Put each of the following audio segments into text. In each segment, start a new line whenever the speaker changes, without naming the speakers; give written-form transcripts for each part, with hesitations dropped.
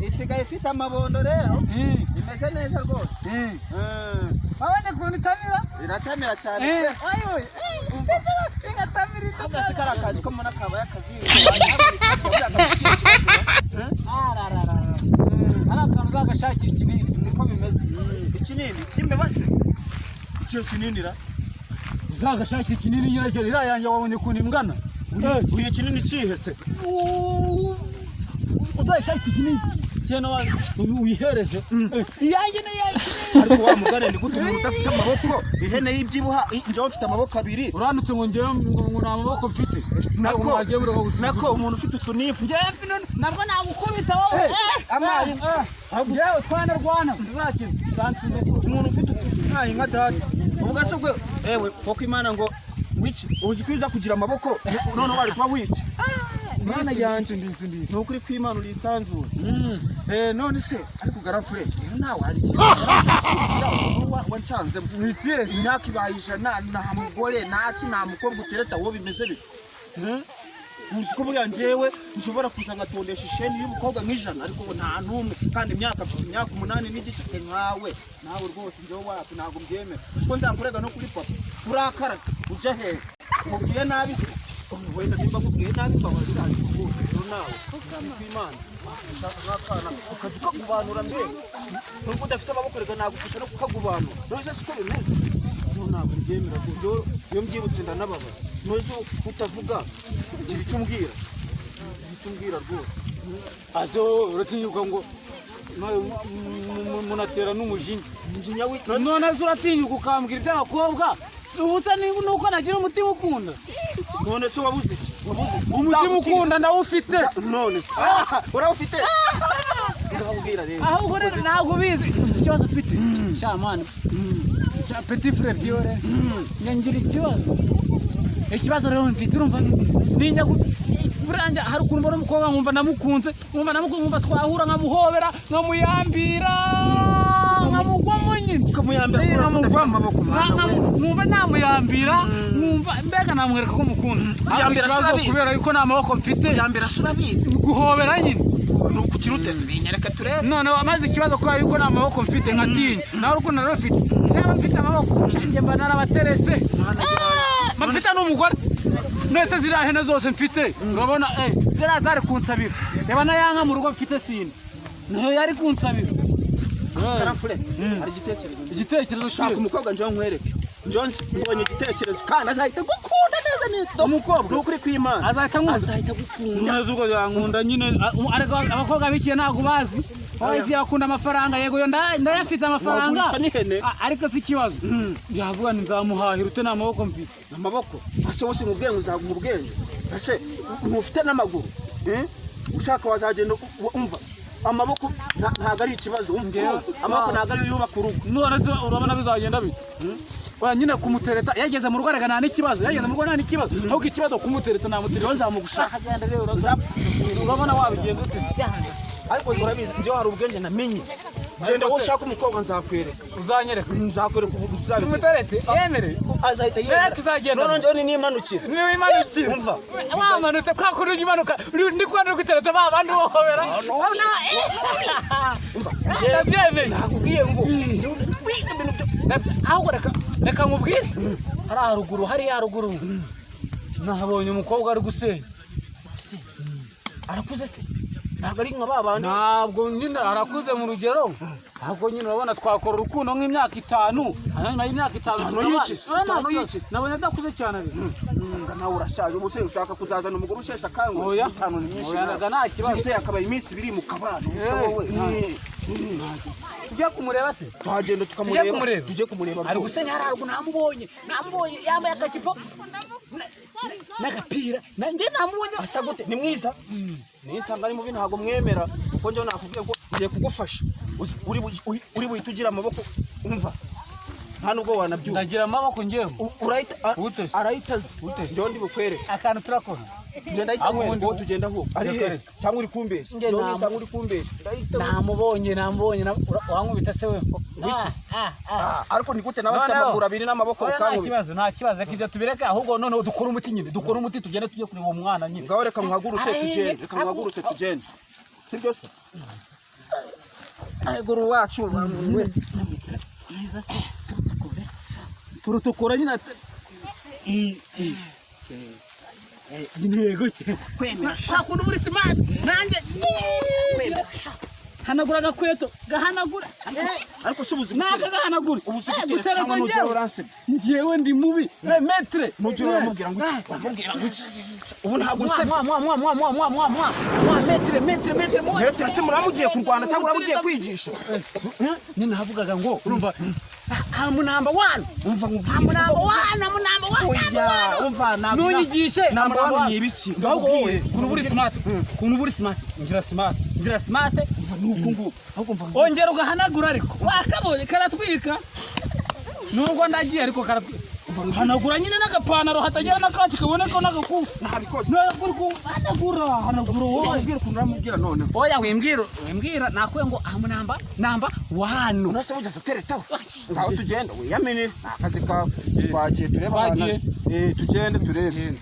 isigaye ifite amabondo rero imeze neza rwose
abane kuntu itamira
iratamira cyane agasi karakaje ko mbona kaba yakazi
arakantu zagashakira ikinini
niko bimeze ikinini kimbe base icyo kinini ra
uzagashakira ikinini nyirakere irayanjye wabonye kuntu imgana
uyu kinini cihese
uzashakira ikinini cyeno uyihereze iyanjye
ariko wa mugare ndi gute umuntu udafite amaboko ihene y'ibyibuha nje mfite amaboko abiri
urandutse ngo ngewe ngo nta maboko mfite
nako umuntu ufite utunifu
ngewe nabwo nagukubita wowe
amayi
ngewe twanarwana tuzakina zansize
umuntu ufite utunifu nka data uvuga se gwe ewe koko imana ngo wiki uzi kwiza kugira amaboko none wari kuba wiki Mana yanjye ndisi nukuri kw'Imana urisanzura none se ariko garafure nawe hari kintu wancanze imyaka ibayisha na mugore naci na mukobwa utereta wo bimeze bite uzi ko buriya njyewe nshobora kuza ngatondesha isheni y'umukobwa nk'ijana ariko nta numwe kandi imyaka 8 n'igice nkawe nawe rwose njyewe wapi ntago mbyemera kuko ndankurega no kuri papa urakara ujya he mubwiye nabi wenda nimba mubwiye nabi babarira rero nawe kw'Imana nakana ukazi ko kubanura mbere nubwo udafite amaboko rega nagufasha no kukagubanura rose siko bimeze ntabwo mbyemera ngo yo mbyibutse ndanababa nozo utavuga icyo umbwira rwose
azo uratinyuka ngo munatera n'umujinya none uratinyuka ukambwira iby'abakobwa ubusa nuko nagira umutima ukunda
none se wabuze
umutima ukunda ndawufite
none urawufite ndabwira rero
ahubwo ntabwo bizi ikibazo ufite shamana petit frère diore ngira ikibazo rero mfite urumva ninya buranja hari ukuntu mbona umukobwa nkumva namukunze nkumva twahura nkamuhobera nkamuyambira nkamugwamo nyine
ukamuyambira
nkumva namuyambira nkumva mbega namwereka ko mukunda ikibazo kubera yuko nta maboko mfite
yambira surabizi
guhobera nyine
nuko kirutese binyereka turebe
none amaze ikibazo kwa yuko nta maboko mfite nkatinya nawe uko naro mfite niba mfite amaboko nje mba narabaterese mfite n'umugore nese ziriya hene zose mfite urabona ziriya zari kunsabira reba na yanka mu rugo mfite sine nayo yari kunsabira
karafure hari igitekerezo shaka umukobwa nje nkwereke Jones mbonye igitekerezo kandi azahita gukunda neza
umukobwa
n'ukuri kw'Imana
azahita gukunda neza uko yankunda nyine ariko abakobwa bikiye ntago bazi Ozi akunda amafaranga yego yo ndayafite amafaranga ariko si kibazo yavuga nzamuhahira ute namaboko mfite
amaboko ase wose mu bwenge uzaguha ubwenge ase mufite n'amaguru ushaka wazagenda umva amaboko ntago ari ikibazo amaboko ntago ari yubaka urugo
none urabona bizagenda bite oya nyine kumutereta yageze mu rugo nta n'ikibazo ahubwo ikibazo kumutereta namutereta
nzamugushaka
agenda rero urabona wabigenda ute
ariko urabizi nje hari ubwenge namenye genda wo shaka umukobwa nzakwereka
uzanyereka
nzakwereka ubuzabe
tumuterete yemere
azahita yemera
tuzagenda
none nje nimanukira
umva wamanutse kwa kuri imanuka ndi kwandura kwitereta babandi bohobera
umva je nakubwiye ngo
ahubwo reka nkubwire hari haruguru nahabonye umukobwa ari gusenya
arakuze se ntabwo ari nka babandi
ntabwo nyine arakuze mu rugero ntabwo nyine urabona twakora urukundo nk'imyaka 5 hanyuma y'imyaka 5 nabonye adakuze cyane
nawe urashaje umusore ushaka kuzazana umugore ushesha kango 5 ni nyinshi
oya nta kibazo
se akabaye iminsi 2 mu kabano
tujye kumureba se
twagenda tujye kumureba
ari gusenya hararwo namubonye yambaye akajipo n'agapira nanjye namubonye
asa gute ni mwiza nisanga ari mubi ntago mwemera kuko nje nakubwiye ngo ngiye kugufasha uri buitugira amaboko umva nta nubwo wanabyuka
ndagira amaboko ngewe
arayitaze ndio ndi bukwere
akantu turakora
Genda itamwe ngo tugenda ho. Ari he? Cyangwa uri kumbesha. None cyangwa uri kumbesha.
Namubonye wankubita se we.
Ariko ni gute nawe afite amaguru abiri n'amaboko ukankubita.
Nta kibazo kibyo tubireke ahubwo none dukora umuti nyine. Dukora umuti tugende tujye kuri uwo mwana nyine.
Ngaho reka muhagurutse tugende. Sibyo se? Guru wacu we.
Neza. Protokora nyine Yego cye kwemera shakundu buri smart nanjye kwemera hanagura gakweto gahanagura
ariko subuze
naka gahanagura
ubusugutera cyangwa nujya oranse
ngiyewe ndi mubi metre
nujya uramubwira ngo ubu ntabwo se metre se muramugiye kurwana cyangwa uramugiye kwigisha
nina havugaga ngo urumva number 1
umva
umva nunyigishe
number 1 ni ibiki
ndabwiye kuntu buri smart ngira smart
nuko ngo
ongera ugahanagura ariko wakabonye karatwika nubwo ndagiye ariko karatwika hanagura nyine n'agapantaro hatagera n'akati kaboneka n'agakufu hanagura
wowe kuramubwira none
oya wimbwira nakwe ngo namba 1
unase ujya teretaho ngaho tugenda we yamenere akazi ka twagiye tureba abana tugende turebe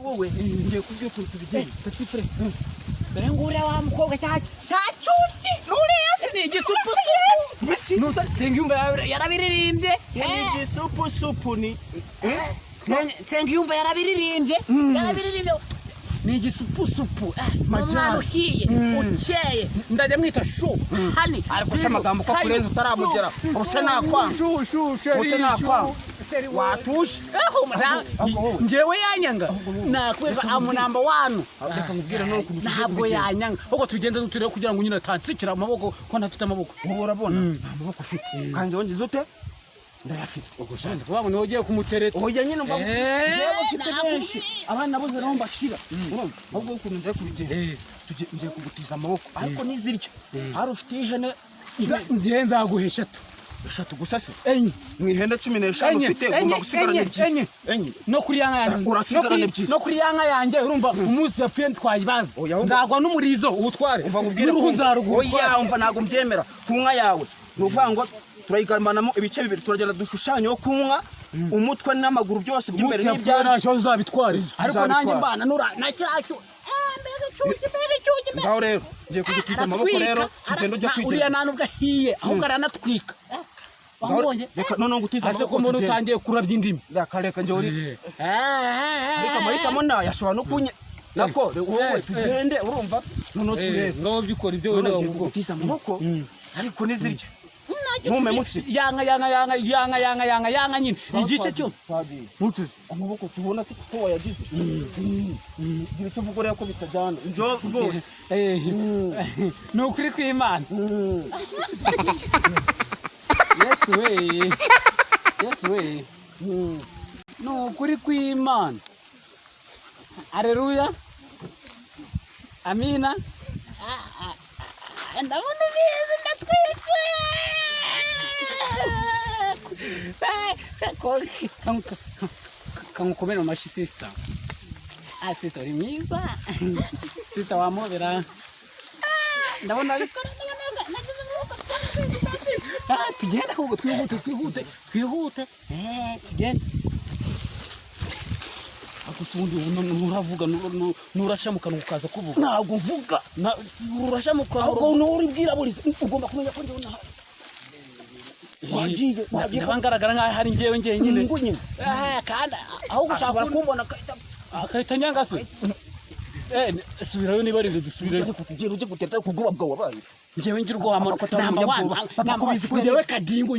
wowe ngiye kubyo tubigeye
petit frère dore ngure wa mukobwa cyacuti nuriya se ni igisupu nusa Nsengiyumva yarabiririmbye
igisupu ni
Nsengiyumva yarabiririmbye ni igisupu
majana
uhiye ukeye ndajya mwita shu hani
ariko se amagambo ko kurenza utaramugera use nakwa watushe
ngewe yanyanga nakweva number 1 reka ngubwire no ntabwo yanyanga ahubwo tugende turebe kugira ngo nyine atansikira amaboko ko ntafite amaboko
urabona amaboko ufite kandi wongeze ute ndayafite
ugushanze kuba ngo ugiye kumutereta
oya nyine mba ngewe mfite benshi abana boze naho mbashira urumva ahubwo ukuntu ngiye kubigera ngiye kugutiza amaboko ariko niziryo hari ufite ihene
ngiye nzaguhesha
eshatu gusa se
enye
mwihende 15 ufite ugomba gusigarana
enye no kuri yanga yanjye no kuri yanga yanjye urumva umunsi yapfuye twayibaza nzagwa n'umurizo utware
umva ngubwire oya umva nago mbyemera kunka yawe nuvuga ngo turayigamanamo ibice bibiri turagenda dushushanya kunka umutwe n'amaguru byose by'imbere n'ibya
nacyo uzabitwara ariko nanjye mbana na cyacyo
ngaho rero ngiye kugutiza amaboko rero tugenda ujya kwigira
uriya nanubwo ahiye ahubwo aranatwika
reka none ngutiza
amaboko ko umuntu utangiye kurabya indimi
reka njye uri reka mahitamo nawe yashobora no kunye nako wowe tugende urumva none turebe
ngaho byukora ibyo wewe
ngiye kugutiza amaboko ariko nizirya mume mutsi
yanga nyine igice cyo
mutuzi amaboko tubona ko wayagize gira cyo vuga reko bitajyana njo rwose
no kuri kw'Imana Yes we no kuri kw'Imana Haleluya Amina ndabona bizi natwitse kamukomera amashi sister sister uri mwiza sister wamobera ndabona tugenda ahubwo twihute tugende akusundi nuravuga nurashamuka nukaza kuvuga
ntabwo mvuga
urashamuka
ahubwo nuribwira buri ugomba kumenya ko ndi unaha wagiye
nabangaragara nkaho hari ngewe nyine kandi aho gushaka
kumbona
akahita nyanga se subirayo niba ari dusubirayo
uje guteta kuguba bwa wabaye
ngewe ngira ubwo namba 1 ngewe kadingo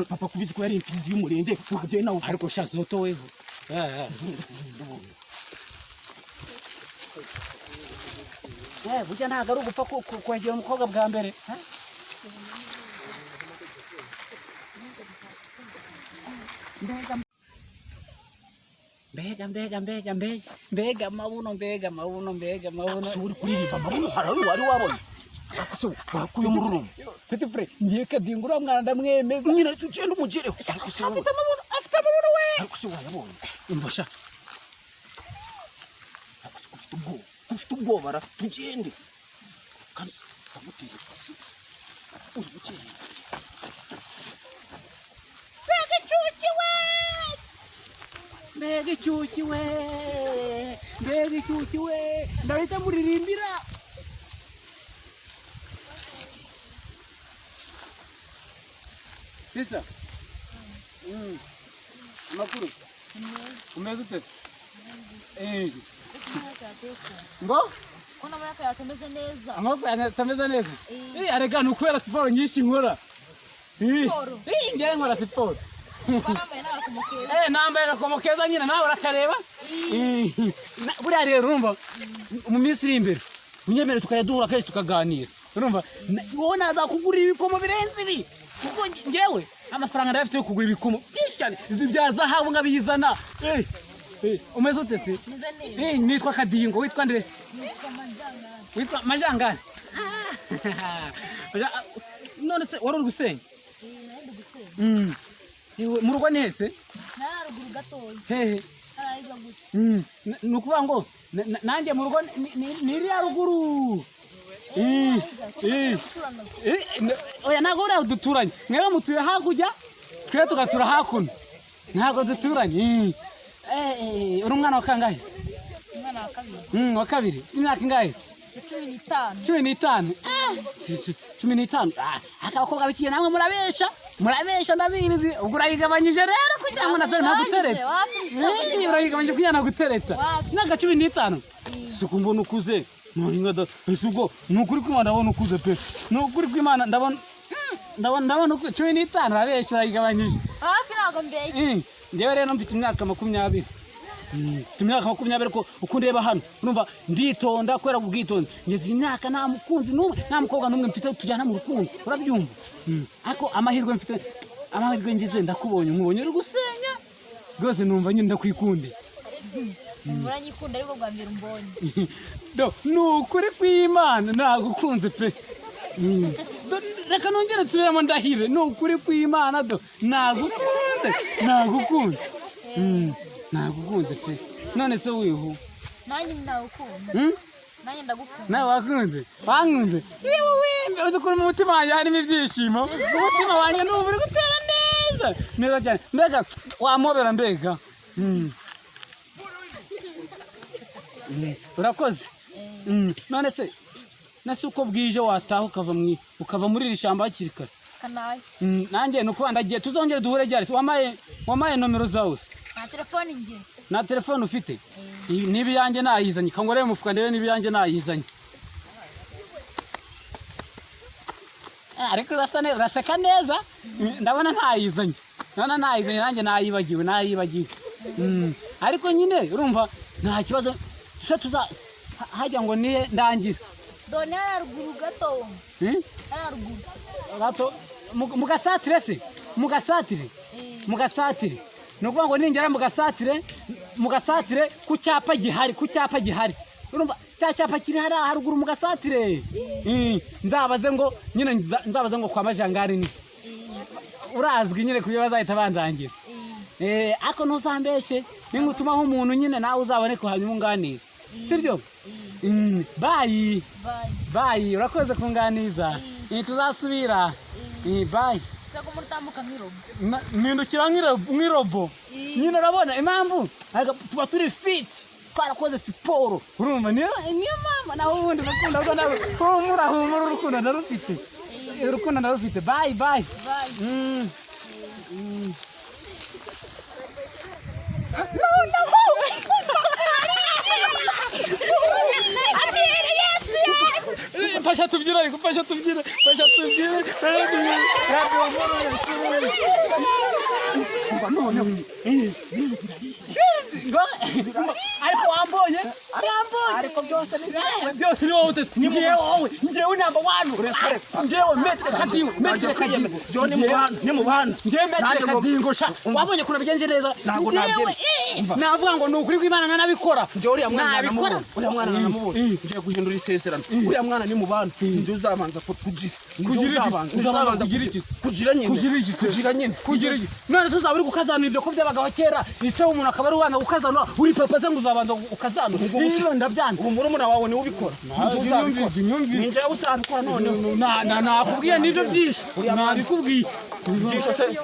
papa kubizi ko yari imfizi y'umurenge wagiye nawe
ariko shazo to wewe burya ntabwo ari ugupfa kwegera umukobwa bwa mbere mbega mabuno
suri kuririmba mabuno harawe wari wabona akuso wakuye mu rurumu
Petit frère ngiye kadingura mwana ndamwemeza
nyina tugenda umugereho
afite amabuno we
akuso wayabonye
umvasha
ufite ubwoba ra tugende kandi amutize uri gukeye
mbega icyuki we ndahita muririmbira sister amakuru umeze ute ngo
Kuna mwaka yatemeze neza.
amaboko yatameze neza arega nukwera siporo nyinshi nkora ngiye nkora siporo
Banambaye n'abakumukeza.
nambaye agakomo nyine nawe urakareba buriya rero urumva mu minsi iri imbere unyemere tukajya duhura kenshi tukaganira urumva wowe naza kugura ibikomo birenze ibi kuko ngewe amafaranga ndayafite yo kugura ibikomo byinshi cyane bya zahabu nkabizana umeze ute se nitwa Kadingo witwa nde witwa Majangane none se wari uri gusenya mu rugo nese
Nararuguru gatoya.
hehe
Arayiga gusa.
nukuvuga ngo nanjye mu rugo ni iriya ruguru oya ntabwo uriya duturanye mwewe mutuye hakurya twe tugatura hakuno ntabwo duturanye uri umwana wa kangahe
Umwana wa kabiri.
wa kabiri imyaka ingahe
15.
15 akabakobwa bikiye namwe murabesha ndabizi ubwo urayigabanyije rero kugira ngo nagutereta urayigabanyije kugira nagutereta n'aka 15 suko mbona ukuze none suko nukuri kw'Imana ndabona ukuze pe nukuri kw'Imana ndabona 15 urabesha urayigabanyije
Hafi ntago mbeye.
njyewe rero mfite imyaka 20 imyaka 20 ko ukundeba hano urumva nditonda kwera kubwitonda ngeze imyaka nta mukunzi n'umwe nta mukobwa n'umwe mfite tujyana mu rukundo urabyumva ako amahirwe mfite amahirwe ngize ndakubonye nkubonye uri gusenya rwose numva nyine ndakwikunde
Muranyikunda ariko bwa mbere umbonye.
nukuri kw'Imana nagukunze pe reka nongere nsubiramo ndahire nukuri kw'Imana nagukunze pe none se wihu
Nanjye ndagukunda. Nanjye ndagukunda.
nawe wankunze yewe wembe uzi kuri mu mutima wanjye harimo ibyishimo umutima wanjye n'ubu uri gutera neza cyane mbega wamobera mbega urakoze none se uko bwije wataha ukava muri iri shyamba hakiri kare
Kanaye.
nanjye nuko ndagiye tuzongere duhure ryari wamaye nomero zawe
Na telefone nge.
na telefone ufite niba yanjye nayizanye kangore mu mufuka ndebe niba yanjye nayizanye ariko uraseka neza ndabona ntayizanye nanjye nayibagiwe ariko nyine urumva nta kibazo hajya ngo niye ndangira
Done hararuguru gato. Hararuguru.
gato mugasatire se mugasatire nukuvuga ngo ningera mugasatire ku cyapa gihari urumva cya cyapa kiri hari haruguru mugasatire nzabaze ngo kwa Majangari ni urazwi nyine kuyo bazahita bandangira ako ntuzambeshe ningutuma nk'umuntu nyine nawe uzabone ko hanyuma unganira sibyo bayi urakoze kunganiza tuzasubira bayi
Sako muratambuka nk'irobo.
mpindukira nk'irobo nyine urabona impamvu tuba turi fit twarakoze siporo urumva niyo mpamvu nawe ubundi gukunda ko nawe humura urukundo ndarufite bayi Pasha tubyina ariko pasha tubyina ariko wambonye ariko byose ni wowe ngewe number 1 ngewe metre Kadingo sha wabonye kuna bigenje neza ngewe navuga ngo ni ukuri kw'Imana nanabikora
nje uriya mwana namubonye ngiye guhindura isezerano uriya mwana ni mubana nje uzabanza kugira nyine
none se uzaba uri gukazana ibyo ko byabagaho kera ise umuntu akaba ari ubana gukazana uri papa ze ngo uzabanza ukazana iyo ndabyanze
ubu murumuna wawe ni ubikora nje uzabikora none
nakubwiye nibyo byinshi nabikubwiye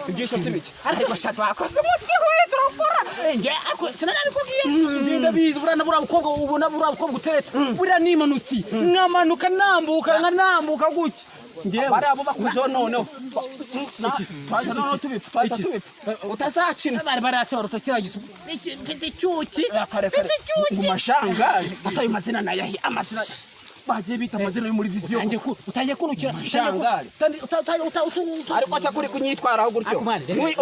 ibyisho se biki ariko shatu akoze umutwe w'idrokora
nge sinabikubwiye ngenda bizi burana bura bukobwa ubona bura bukobwa utereta bura nimanuki nkamanuka nambuka guki ngewe
bari abo bakuzo noneho utazacina
bari asaba rutakira gisu mfite cyuki
mu mashanga asa ayo mazina nayahi amazina bagiye bita amazina yo muri vision
utangiye kunukira
shangari ariko asa kuri kunyitwaraho gutyo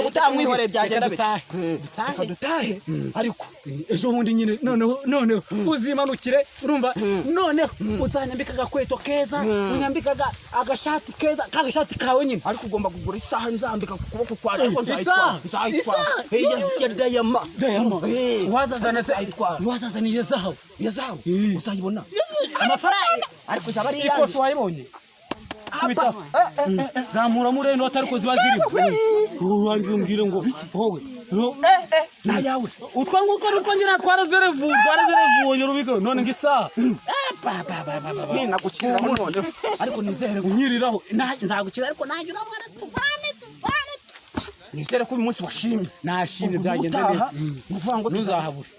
utamwihoreye byagenda dutahe ariko
ejo bundi nyine noneho uzimanukire urumva noneho uzanyambika agakweto keza unyambikaga agashati keza kagashati kawe nyine
ariko ugomba kugura isaha nzambika ku kuboko kwa ariko
nzayitwara
ya dayama
wazazaniye zahabu
uzayibona
amafaranga
ariko zaba ari
ikofi wayibonye kubita zamura mureno atariko ziba ziri urangiye umbwire ngo biki wowe
na yawe
utwa nguko ngira twarazerevu nyurubiko none ngisa
ni nagucirira none ariko nizere
kunyiriraho nzagukira ariko nanjye uramwana tuvane
nizere ko uyu munsi washimye
nashimye byagenda neza
uvuga ngo
ntuzahabure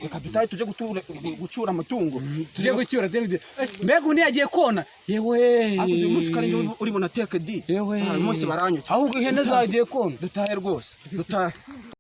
reka dutahe tuje gucura amatungo
tuje gucyura mbega undi yagiye kona yewe
aguze umunsi kari nje uri bunateke di
yewe
umunsi baranyuka
ahubwo ihene zagiye kona
dutahe rwose dutahe